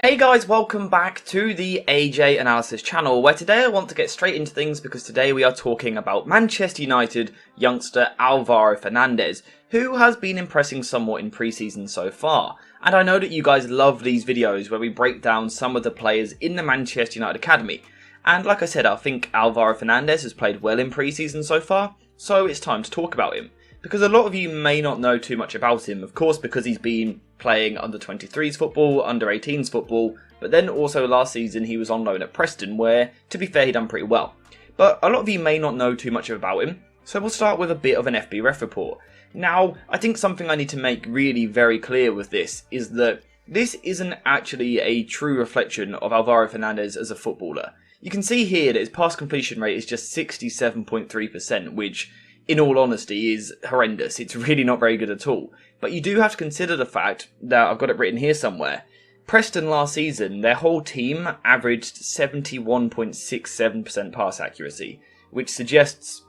Hey guys, welcome back to the AJ Analysis channel, where today I want to get straight into things because today we are talking about Manchester United youngster Alvaro Fernandez, who has been impressing somewhat in pre-season so far. And I know that you guys love these videos where we break down some of the players in the Manchester United Academy. And like I said, I think Alvaro Fernandez has played well in pre-season so far, so it's time to talk about him. Because a lot of you may not know too much about him, of course, because he's been playing under 23s football, under 18s football, but then also last season he was on loan at Preston, where, to be fair, he done pretty well. But a lot of you may not know too much about him, so we'll start with a bit of an FB Ref report. Now, I think something I need to make really very clear with this is that this isn't actually a true reflection of Alvaro Fernandez as a footballer. You can see here that his pass completion rate is just 67.3%, which, in all honesty, is horrendous. It's really not very good at all. But you do have to consider the fact that, I've got it written here somewhere, Preston last season, their whole team averaged 71.67% pass accuracy, which suggests,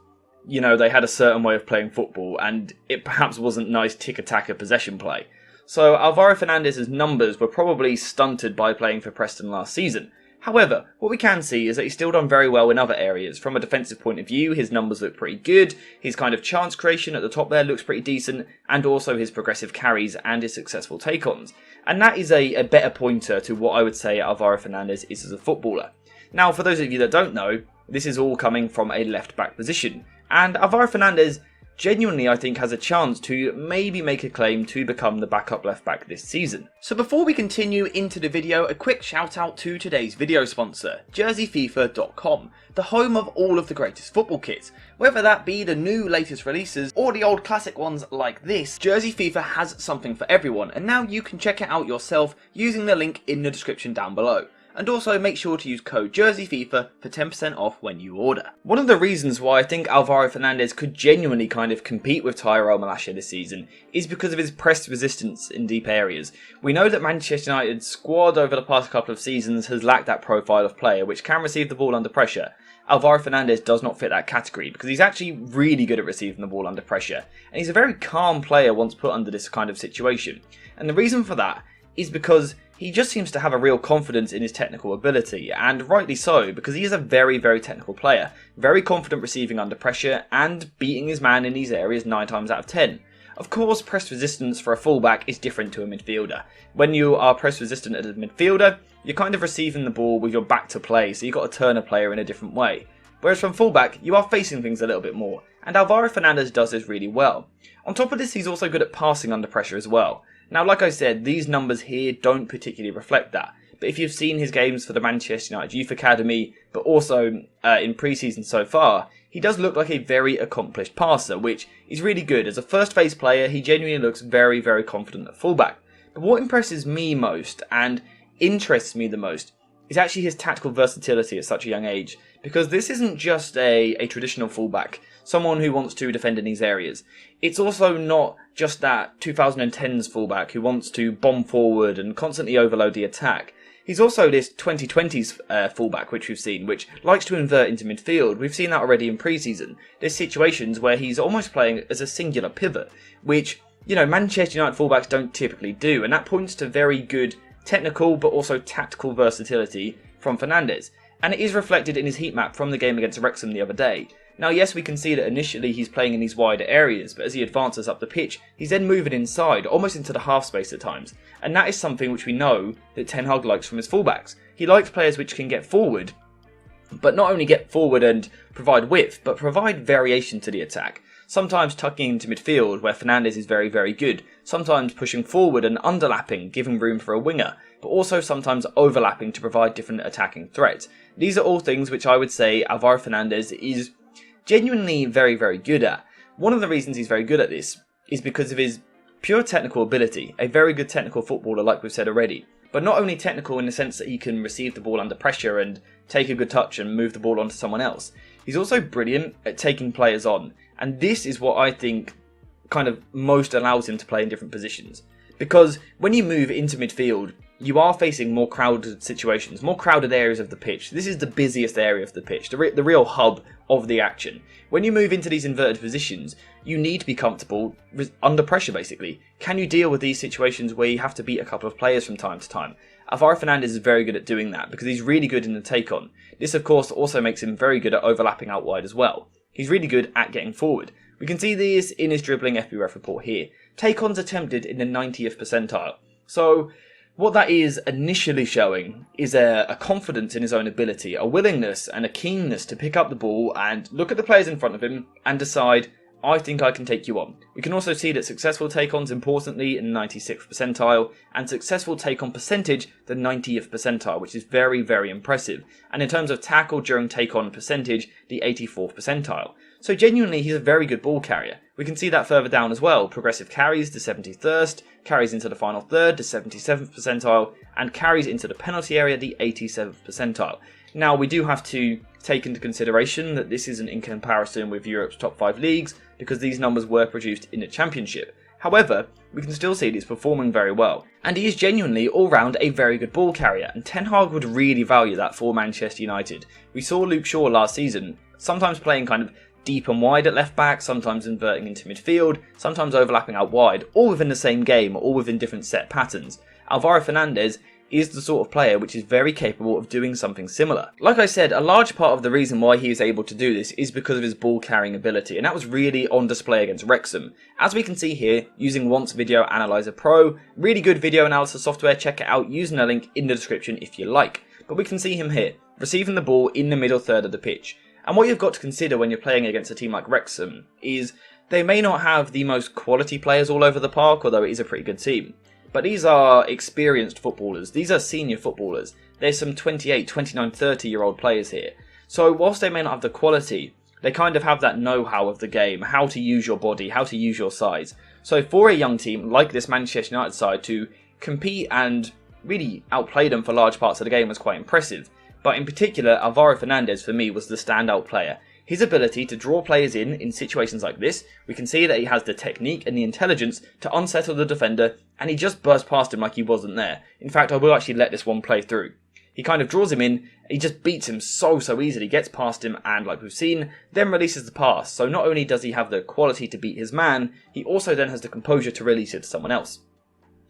you know, they had a certain way of playing football, and it perhaps wasn't nice tick-a-tacker possession play. So Alvaro Fernandez's numbers were probably stunted by playing for Preston last season. However, what we can see is that he's still done very well in other areas. From a defensive point of view, his numbers look pretty good, his kind of chance creation at the top there looks pretty decent, and also his progressive carries and his successful take-ons. And that is a better pointer to what I would say Alvaro Fernandez is as a footballer. Now, for those of you that don't know, this is all coming from a left-back position, and Alvaro Fernandez genuinely, I think, has a chance to maybe make a claim to become the backup left back this season. So before we continue into the video, a quick shout out to today's video sponsor, JerseyFifa.com, the home of all of the greatest football kits. Whether that be the new latest releases or the old classic ones like this, Jersey FIFA has something for everyone, and now you can check it out yourself using the link in the description down below. And also make sure to use code JerseyFIFA for 10% off when you order. One of the reasons why I think Alvaro Fernandez could genuinely kind of compete with Tyrell Malacia this season is because of his press resistance in deep areas. We know that Manchester United's squad over the past couple of seasons has lacked that profile of player which can receive the ball under pressure. Alvaro Fernandez does not fit that category because he's actually really good at receiving the ball under pressure, and he's a very calm player once put under this kind of situation. And the reason for that is because he just seems to have a real confidence in his technical ability, and rightly so, because he is a very, very technical player, very confident receiving under pressure and beating his man in these areas 9 times out of 10. Of course, press resistance for a fullback is different to a midfielder. When you are press resistant as a midfielder, you're kind of receiving the ball with your back to play, so you've got to turn a player in a different way. Whereas from fullback, you are facing things a little bit more, and Alvaro Fernandez does this really well. On top of this, he's also good at passing under pressure as well. Now, like I said, these numbers here don't particularly reflect that, but if you've seen his games for the Manchester United Youth Academy, but also in pre-season so far, he does look like a very accomplished passer, which is really good. As a first-phase player, he genuinely looks very, very confident at fullback. But what impresses me most, and interests me the most, is actually his tactical versatility at such a young age, because this isn't just a traditional fullback, someone who wants to defend in these areas. It's also not just that 2010s fullback who wants to bomb forward and constantly overload the attack. He's also this 2020s fullback which we've seen, which likes to invert into midfield. We've seen that already in pre-season. There's situations where he's almost playing as a singular pivot, which, you know, Manchester United fullbacks don't typically do, and that points to very good technical but also tactical versatility from Fernandez. And it is reflected in his heat map from the game against Wrexham the other day. Now, yes, we can see that initially he's playing in these wider areas, but as he advances up the pitch, he's then moving inside, almost into the half space at times. And that is something which we know that Ten Hag likes from his fullbacks. He likes players which can get forward, but not only get forward and provide width, but provide variation to the attack. Sometimes tucking into midfield, where Fernandez is very, very good. Sometimes pushing forward and underlapping, giving room for a winger, but also sometimes overlapping to provide different attacking threats. These are all things which I would say Alvaro Fernandez is genuinely very, very good at. One of the reasons he's very good at this is because of his pure technical ability, a very good technical footballer like we've said already. But not only technical in the sense that he can receive the ball under pressure and take a good touch and move the ball onto someone else. He's also brilliant at taking players on, and this is what I think kind of most allows him to play in different positions. Because when you move into midfield, you are facing more crowded situations, more crowded areas of the pitch. This is the busiest area of the pitch, the real hub of the action. When you move into these inverted positions, you need to be comfortable under pressure, basically. Can you deal with these situations where you have to beat a couple of players from time to time? Alvaro Fernandez is very good at doing that because he's really good in the take-on. This of course also makes him very good at overlapping out wide as well. He's really good at getting forward. We can see this in his dribbling FBref report here. Take-ons attempted in the 90th percentile. So what that is initially showing is a confidence in his own ability, a willingness and a keenness to pick up the ball and look at the players in front of him and decide, I think I can take you on. We can also see that successful take-ons importantly in the 96th percentile and successful take-on percentage the 90th percentile, which is very, very impressive. And in terms of tackle during take-on percentage, the 84th percentile. So genuinely he's a very good ball carrier. We can see that further down as well. Progressive carries to 71st, carries into the final third to 77th percentile, and carries into the penalty area the 87th percentile. Now we do have to take into consideration that this isn't in comparison with Europe's top 5 leagues because these numbers were produced in the Championship. However, we can still see that he's performing very well. And he is genuinely all round a very good ball carrier, and Ten Hag would really value that for Manchester United. We saw Luke Shaw last season, sometimes playing kind of deep and wide at left back, sometimes inverting into midfield, sometimes overlapping out wide, all within the same game, all within different set patterns. Alvaro Fernandez is the sort of player which is very capable of doing something similar. Like I said, a large part of the reason why he is able to do this is because of his ball carrying ability, and that was really on display against Wrexham. As we can see here, using Once Video Analyzer Pro, really good video analysis software, check it out using a link in the description if you like. But we can see him here, receiving the ball in the middle third of the pitch. And what you've got to consider when you're playing against a team like Wrexham is they may not have the most quality players all over the park, although it is a pretty good team. But these are experienced footballers. These are senior footballers. There's some 28, 29, 30-year-old players here. So whilst they may not have the quality, they kind of have that know-how of the game, how to use your body, how to use your size. So for a young team like this Manchester United side to compete and really outplay them for large parts of the game was quite impressive. But in particular, Alvaro Fernandez for me was the standout player. His ability to draw players in situations like this, we can see that he has the technique and the intelligence to unsettle the defender, and he just burst past him like he wasn't there. In fact, I will actually let this one play through. He kind of draws him in, he just beats him so easily, gets past him, and like we've seen, then releases the pass. So not only does he have the quality to beat his man, he also then has the composure to release it to someone else.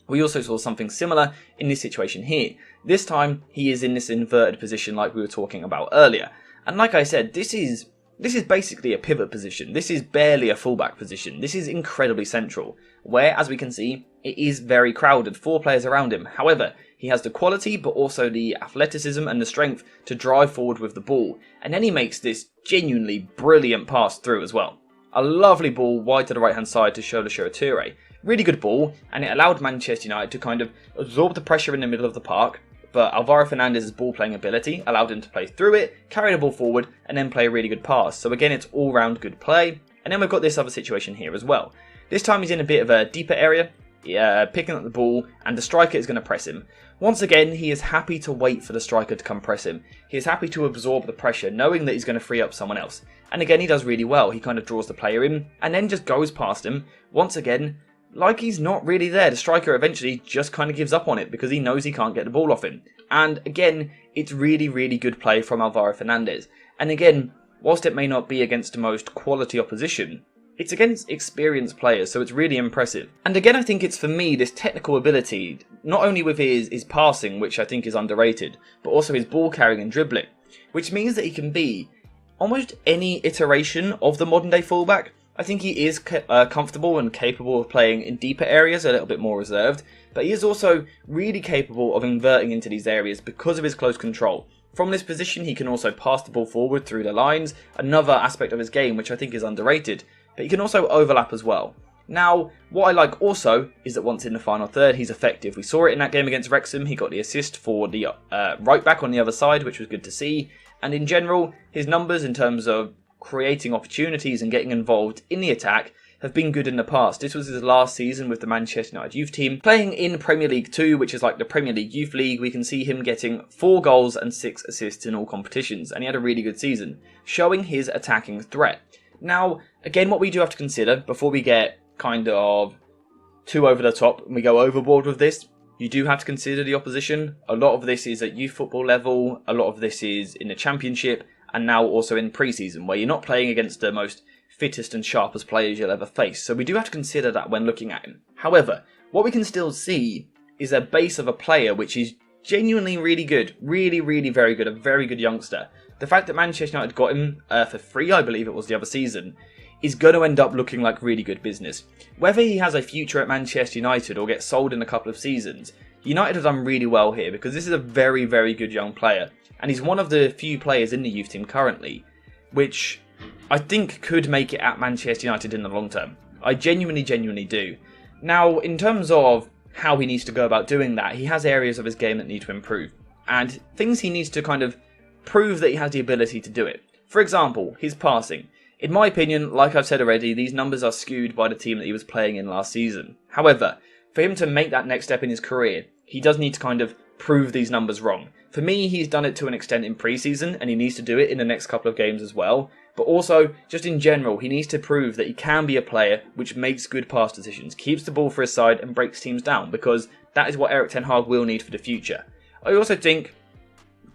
We also saw something similar in this situation here. This time, he is in this inverted position like we were talking about earlier. And like I said, this is basically a pivot position. This is barely a fullback position. This is incredibly central, where, as we can see, it is very crowded, 4 players around him. However, he has the quality, but also the athleticism and the strength to drive forward with the ball. And then he makes this genuinely brilliant pass through as well. A lovely ball wide to the right-hand side to Shola Toure. Really good ball, and it allowed Manchester United to kind of absorb the pressure in the middle of the park, but Alvaro Fernandez's ball-playing ability allowed him to play through it, carry the ball forward, and then play a really good pass. So again, it's all-round good play. And then we've got this other situation here as well. This time he's in a bit of a deeper area, picking up the ball, and the striker is going to press him. Once again, he is happy to wait for the striker to come press him. He is happy to absorb the pressure, knowing that he's going to free up someone else. And again, he does really well. He kind of draws the player in, and then just goes past him. Once again, like he's not really there. The striker eventually just kind of gives up on it because he knows he can't get the ball off him. And again, it's really good play from Alvaro Fernandez. And again, whilst it may not be against the most quality opposition, it's against experienced players, so it's really impressive. And again, I think it's for me this technical ability, not only with his passing, which I think is underrated, but also his ball carrying and dribbling, which means that he can be almost any iteration of the modern day fullback. I think he is comfortable and capable of playing in deeper areas, a little bit more reserved, but he is also really capable of inverting into these areas because of his close control. From this position, he can also pass the ball forward through the lines, another aspect of his game which I think is underrated, but he can also overlap as well. Now, what I like also is that once in the final third, he's effective. We saw it in that game against Wrexham. He got the assist for the right back on the other side, which was good to see. And in general, his numbers in terms of creating opportunities and getting involved in the attack have been good in the past. This was his last season with the Manchester United youth team. Playing in Premier League 2, which is like the Premier League Youth League, we can see him getting 4 goals and 6 assists in all competitions, and he had a really good season, showing his attacking threat. Now, again, what we do have to consider before we get kind of too over the top and we go overboard with this, you do have to consider the opposition. A lot of this is at youth football level, a lot of this is in the Championship, and now also in pre-season, where you're not playing against the most fittest and sharpest players you'll ever face. So we do have to consider that when looking at him. However, what we can still see is a base of a player which is Genuinely really good. Really, really very good. A very good youngster. The fact that Manchester United got him for free, I believe it was the other season, is going to end up looking like really good business. Whether he has a future at Manchester United or gets sold in a couple of seasons, United have done really well here because this is a very, very good young player. And he's one of the few players in the youth team currently, which I think could make it at Manchester United in the long term. I genuinely do. Now, in terms of how he needs to go about doing that, he has areas of his game that need to improve. And things he needs to kind of prove that he has the ability to do it. For example, his passing. In my opinion, like I've said already, these numbers are skewed by the team that he was playing in last season. However, for him to make that next step in his career, he does need to kind of prove these numbers wrong. For me, he's done it to an extent in pre-season, and he needs to do it in the next couple of games as well. But also, just in general, he needs to prove that he can be a player which makes good pass decisions, keeps the ball for his side and breaks teams down, because that is what Erik ten Hag will need for the future. I also think,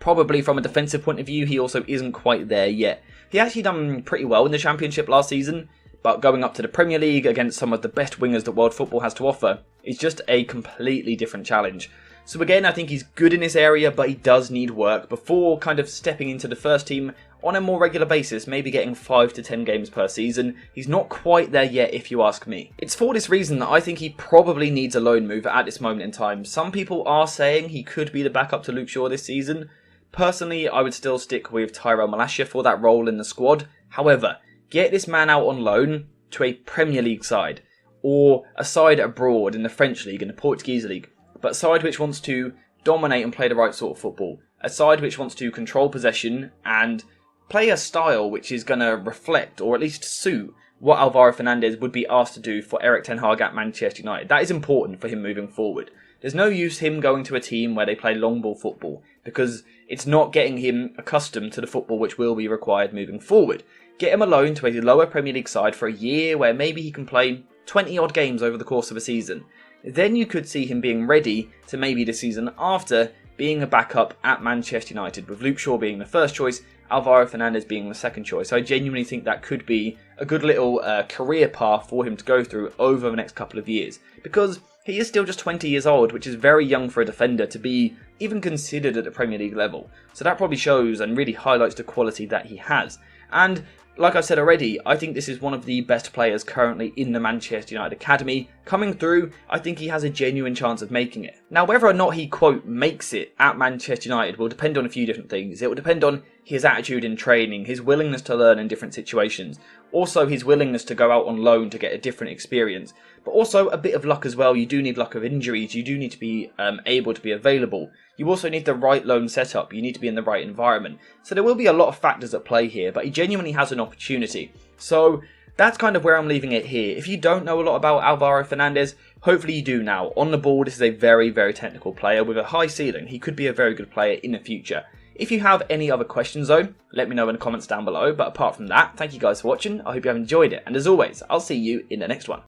probably from a defensive point of view, he also isn't quite there yet. He actually done pretty well in the Championship last season, but going up to the Premier League against some of the best wingers that world football has to offer is just a completely different challenge. So again, I think he's good in this area, but he does need work before kind of stepping into the first team on a more regular basis, maybe getting 5 to 10 games per season. He's not quite there yet, if you ask me. It's for this reason that I think he probably needs a loan move at this moment in time. Some people are saying he could be the backup to Luke Shaw this season. Personally, I would still stick with Tyrell Malacia for that role in the squad. However, get this man out on loan to a Premier League side, or a side abroad in the French League, in the Portuguese League, but a side which wants to dominate and play the right sort of football. A side which wants to control possession and play a style which is going to reflect, or at least suit, what Alvaro Fernandez would be asked to do for Erik ten Hag at Manchester United. That is important for him moving forward. There's no use him going to a team where they play long ball football, because it's not getting him accustomed to the football which will be required moving forward. Get him a loan to a lower Premier League side for a year where maybe he can play 20 odd games over the course of a season. Then you could see him being ready to maybe the season after being a backup at Manchester United, with Luke Shaw being the first choice, Alvaro Fernandez being the second choice. I genuinely think that could be a good little career path for him to go through over the next couple of years, because he is still just 20 years old, which is very young for a defender to be even considered at the Premier League level. So that probably shows and really highlights the quality that he has. And like I said already, I think this is one of the best players currently in the Manchester United Academy. Coming through, I think he has a genuine chance of making it. Now, whether or not he, quote, makes it at Manchester United will depend on a few different things. It will depend on his attitude in training, his willingness to learn in different situations, also his willingness to go out on loan to get a different experience, but also a bit of luck as well. You do need luck of injuries, you do need to be able to be available. You also need the right loan setup, you need to be in the right environment. So there will be a lot of factors at play here, but he genuinely has an opportunity. So that's kind of where I'm leaving it here. If you don't know a lot about Alvaro Fernandez, hopefully you do now. On the ball, this is a very, very technical player with a high ceiling. He could be a very good player in the future. If you have any other questions though, let me know in the comments down below. But apart from that, thank you guys for watching. I hope you have enjoyed it. And as always, I'll see you in the next one.